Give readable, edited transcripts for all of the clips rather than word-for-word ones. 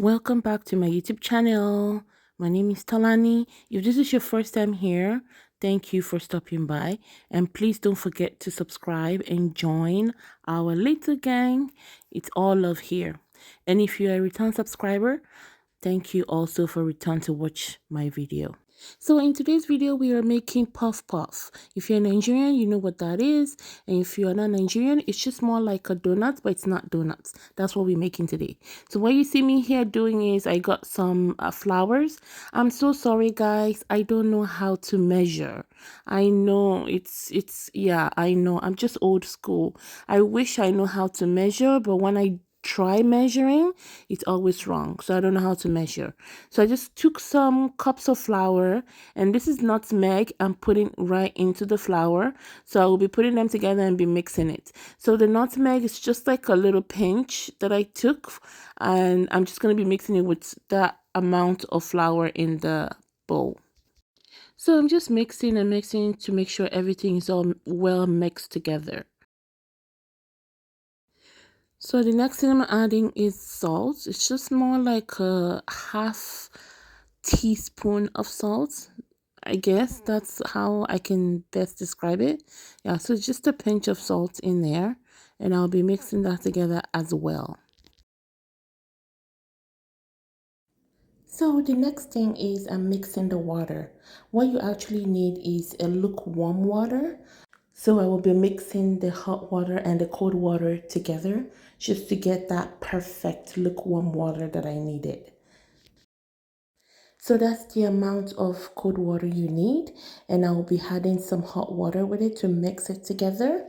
Welcome back to my YouTube channel. My name is Talani. If this is your first time here, thank you for stopping by. And please don't forget to subscribe and join our little gang. It's all love here. And if you're a return subscriber, thank you also for return to watch my video. So in today's video, we are making puff puff. If you're Nigerian, you know what that is. And if you're not Nigerian, it's just more like a donut, but it's not donuts. That's what we're making today. So what you see me here doing is I got some flowers. I'm so sorry, guys. I don't know how to measure. I know yeah, I know. I'm just old school. I wish I know how to measure, but when I try measuring, it's always wrong. So I don't know how to measure. So I just took some cups of flour, and this is nutmeg I'm putting right into the flour. So I will be putting them together and be mixing it. So the nutmeg is just like a little pinch that I took, and I'm just going to be mixing it with that amount of flour in the bowl. So I'm just mixing and mixing to make sure everything is all well mixed together. So the next thing I'm adding is salt. It's just more like a half teaspoon of salt. I guess that's how I can best describe it. Yeah, so just a pinch of salt in there, and I'll be mixing that together as well. So the next thing is I'm mixing the water. What you actually need is a lukewarm water. So I will be mixing the hot water and the cold water together just to get that perfect lukewarm water that I needed. So that's the amount of cold water you need, and I'll be adding some hot water with it to mix it together.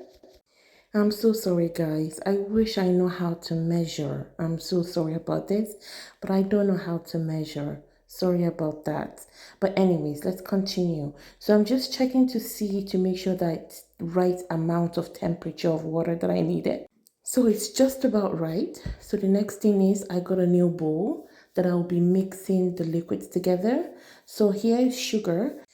I'm so sorry, guys. I wish I know how to measure. I'm so sorry about this, but I don't know how to measure. Sorry about that. But anyways, let's continue. So I'm just checking to see to make sure that it's the right amount of temperature of water that I needed. So it's just about right. So the next thing is I got a new bowl that I'll be mixing the liquids together. So here is sugar.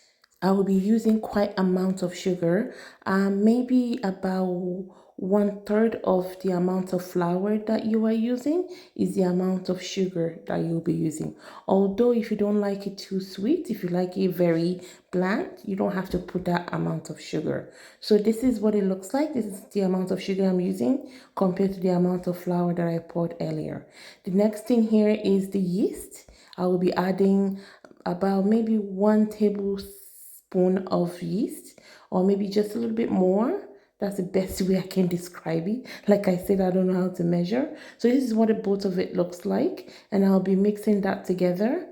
I will be using quite amount of sugar, maybe about 1/3 of the amount of flour that you are using is the amount of sugar that you'll be using. Although if you don't like it too sweet, if you like it very bland, you don't have to put that amount of sugar. So this is what it looks like. This is the amount of sugar I'm using compared to the amount of flour that I poured earlier. The next thing here is the yeast. I will be adding about maybe 1 tablespoon of yeast, or maybe just a little bit more. That's the best way I can describe it. Like I said, I don't know how to measure. So this is what the both of it looks like, and I'll be mixing that together.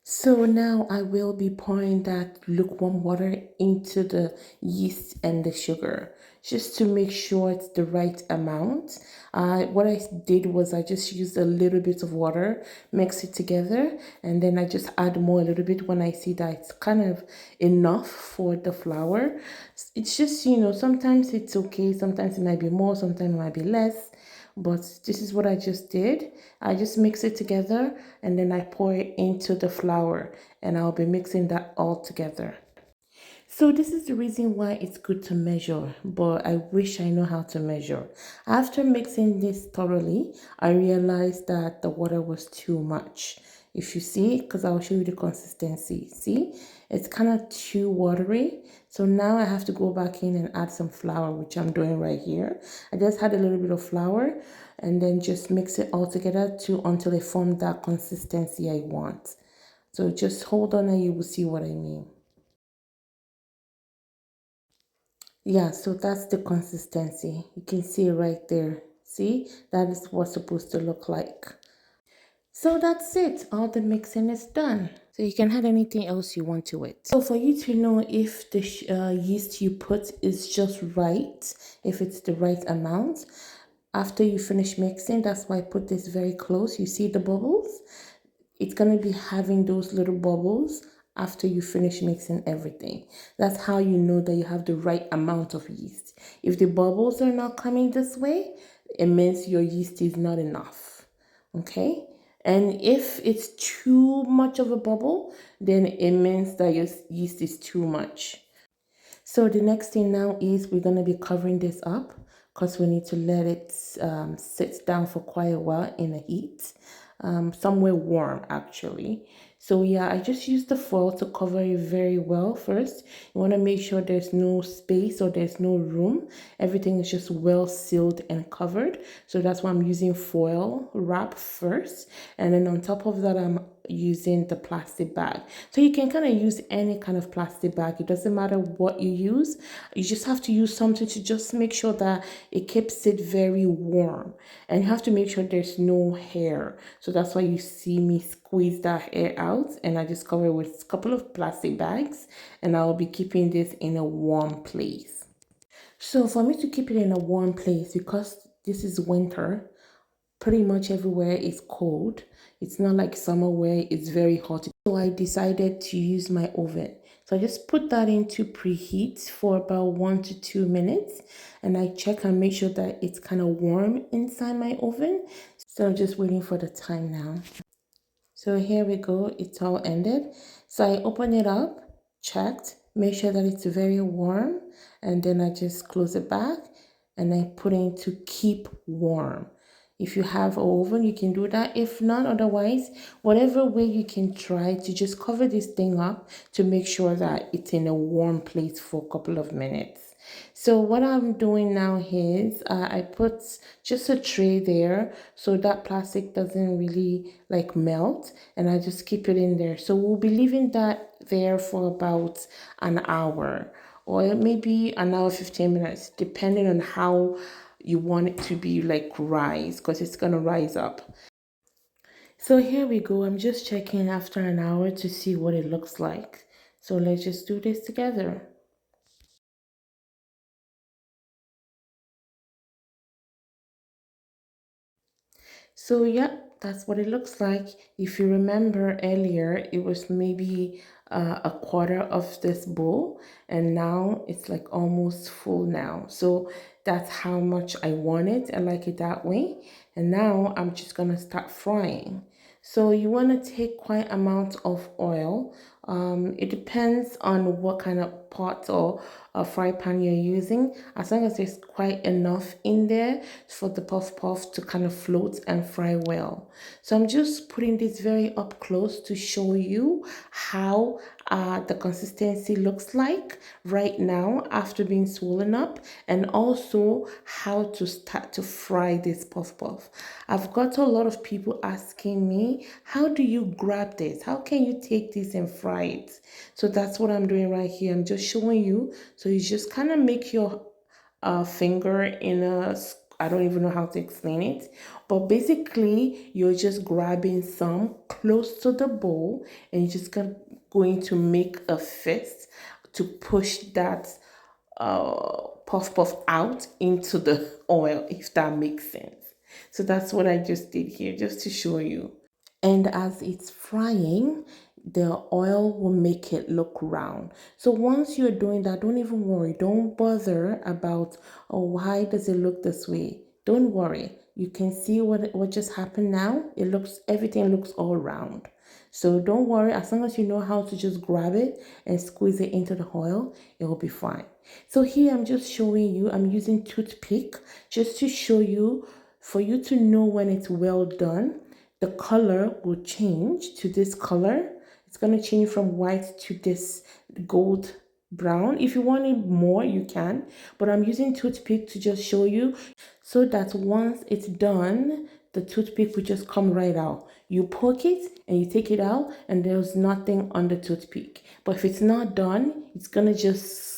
So now I will be pouring that lukewarm water into the yeast and the sugar just to make sure it's the right amount. What I did was I just used a little bit of water, mix it together, and then I just add more a little bit when I see that it's kind of enough for the flour. It's just, sometimes it's okay, sometimes it might be more, sometimes it might be less. But this is what I just did. I just mix it together, and then I pour it into the flour, and I'll be mixing that all together. So this is the reason why it's good to measure, but I wish I know how to measure. After mixing this thoroughly, I realized that the water was too much. If you see, because I'll show you the consistency. See, it's kind of too watery. So now I have to go back in and add some flour, which I'm doing right here. I just had a little bit of flour and then just mix it all together until it formed that consistency I want. So just hold on and you will see what I mean. Yeah, so that's the consistency. You can see right there. See, that is what's supposed to look like. So that's it. All the mixing is done. So you can add anything else you want to it. So for you to know if the yeast you put is just right, if it's the right amount, after you finish mixing, that's why I put this very close. You see the bubbles? It's going to be having those little bubbles after you finish mixing everything. That's how you know that you have the right amount of yeast. If the bubbles are not coming this way, it means your yeast is not enough. Okay? And if it's too much of a bubble, then it means that your yeast is too much. So the next thing now is we're going to be covering this up because we need to let it sit down for quite a while in the heat, somewhere warm actually. So yeah, I just use the foil to cover it very well first. You want to make sure there's no space or there's no room. Everything is just well sealed and covered. So that's why I'm using foil wrap first. And then on top of that, I'm using the plastic bag. So you can kind of use any kind of plastic bag. It doesn't matter what you use. You just have to use something to just make sure that it keeps it very warm. And you have to make sure there's no hair. So that's why you see me squeeze that hair out, and I just cover it with a couple of plastic bags, and I'll be keeping this in a warm place. So for me to keep it in a warm place, because this is winter, pretty much everywhere is cold. It's not like summer where it's very hot. So I decided to use my oven. So I just put that into preheat for about 1 to 2 minutes, and I check and make sure that it's kind of warm inside my oven. So I'm just waiting for the time now. So here we go, it's all ended. So I open it up, checked, make sure that it's very warm, and then I just close it back and I put in to keep warm. If you have an oven, you can do that. If not, otherwise, whatever way you can try to just cover this thing up to make sure that it's in a warm place for a couple of minutes. So what I'm doing now is I put just a tray there so that plastic doesn't really like melt, and I just keep it in there. So we'll be leaving that there for about an hour or maybe an hour 15 minutes depending on how you want it to be like rise, because it's gonna rise up. So here we go. I'm just checking after an hour to see what it looks like. So let's just do this together. So yeah, that's what it looks like. If you remember earlier, it was maybe a quarter of this bowl, and now it's like almost full now. So that's how much I want it. I like it that way. And now I'm just gonna start frying. So you want to take quite amount of oil. It depends on what kind of pot or a fry pan you're using. As long as there's quite enough in there for the puff puff to kind of float and fry well. So I'm just putting this very up close to show you how the consistency looks like right now after being swollen up, and also how to start to fry this puff puff. I've got a lot of people asking me, how do you grab this? How can you take this and fry it? So that's what I'm doing right here. I'm just showing you. So you just kind of make your finger in a, I don't even know how to explain it, but basically you're just grabbing some close to the bowl, and you're just going to make a fist to push that puff puff out into the oil, if that makes sense. So that's what I just did here, just to show you. And as it's frying, the oil will make it look round. So once you're doing that, don't even worry. Don't bother about, oh, why does it look this way? Don't worry. You can see what just happened now. It looks, everything looks all round. So don't worry. As long as you know how to just grab it and squeeze it into the oil, it will be fine. So here I'm just showing you, I'm using toothpick just to show you, for you to know when it's well done. The color will change to this color. It's going to change from white to this gold brown. If you want it more, you can, but I'm using toothpick to just show you, so that once it's done, the toothpick will just come right out. You poke it and you take it out, and there's nothing on the toothpick. But if it's not done, it's gonna just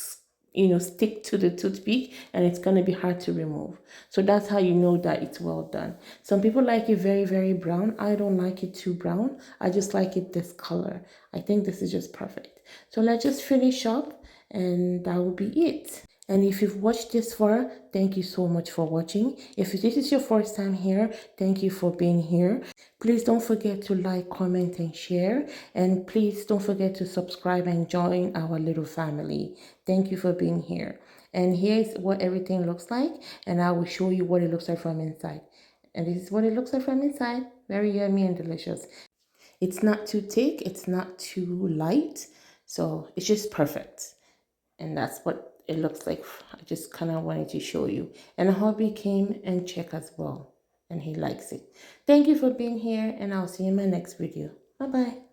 stick to the toothpick, and it's gonna be hard to remove. So that's how you know that it's well done. Some people like it very, very brown. I don't like it too brown. I just like it this color. I think this is just perfect. So let's just finish up, and that will be it. And if you've watched this far, thank you so much for watching. If this is your first time here, thank you for being here. Please don't forget to like, comment, and share. And please don't forget to subscribe and join our little family. Thank you for being here. And here's what everything looks like. And I will show you what it looks like from inside. And this is what it looks like from inside. Very yummy and delicious. It's not too thick. It's not too light. So it's just perfect. And that's what it looks like. I just kind of wanted to show you. And hubby came and checked as well, and he likes it. Thank you for being here, and I'll see you in my next video. Bye bye.